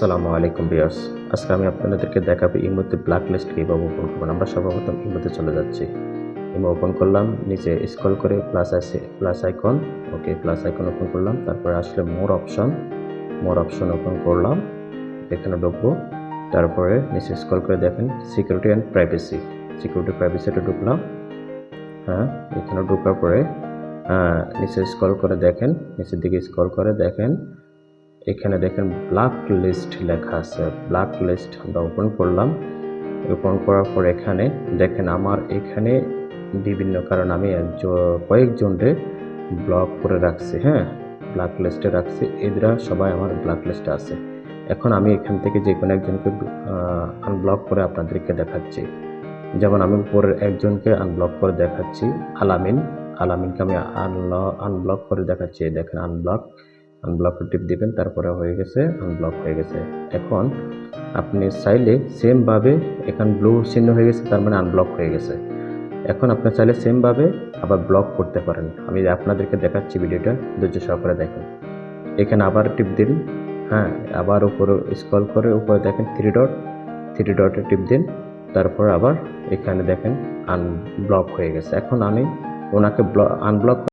আসসালামু আলাইকুম ভিউয়ার্স। আজকে আমি আপনাদেরকে দেখাবো ইমোতে ব্ল্যাক লিস্ট কীভাবে ওপেন করবেন। আমরা সর্বপ্রথম ইমোতে চলে যাচ্ছি। ইমো ওপেন করলাম, নিচে স্ক্রল করে প্লাস আইকন, ওকে প্লাস আইকন ওপেন করলাম। তারপরে আসলে মোর অপশন ওপেন করলাম। এখানে ঢুকবো। তারপরে নিচে স্ক্রল করে দেখেন সিকিউরিটি অ্যান্ড প্রাইভেসিতে ঢুকলাম। হ্যাঁ, এখানে ঢোকার পরে নিচে স্ক্রল করে দেখেন, নিচের দিকে স্ক্রল করে দেখেন, এখানে দেখেন ব্ল্যাক লিস্ট লেখা আছে। ব্ল্যাক লিস্ট আমরা ওপেন করলাম। ওপেন করার পর এখানে দেখেন আমার এখানে বিভিন্ন কারণ আমি কয়েকজনরে ব্লক করে রাখছি। হ্যাঁ, ব্ল্যাক লিস্টে রাখছি, এরা সবাই আমার ব্ল্যাক লিস্টে আছে। এখন আমি এখান থেকে যে কোনো একজনকে আনব্লক করে আপনাদেরকে দেখাচ্ছি। যেমন আমি উপরের একজনকে আনব্লক করে দেখাচ্ছি, আলামিনকে আমি আনব্লক করে দেখাচ্ছি। দেখেন আনব্লক টিপ দিবেন, তারপরে হয়ে গেছে, আনব্লক হয়ে গেছে। এখন আপনি চাইলে সেমভাবে এখানে ব্লু চিহ্ন হয়ে গেছে, তার মানে আনব্লক হয়ে গেছে। এখন আপনি চাইলে সেমভাবে আবার ব্লক করতে পারেন। আমি আপনাদেরকে দেখাচ্ছি, ভিডিওটা ধৈর্য সহকারে দেখেন। এখানে আবার টিপ দিন। হ্যাঁ, আবার উপরে স্ক্রল করে উপরে দেখেন থ্রি ডটে টিপ দিন। তারপর আবার এখানে দেখেন আনব্লক হয়ে গেছে। এখন আমি ওনাকে আনব্লক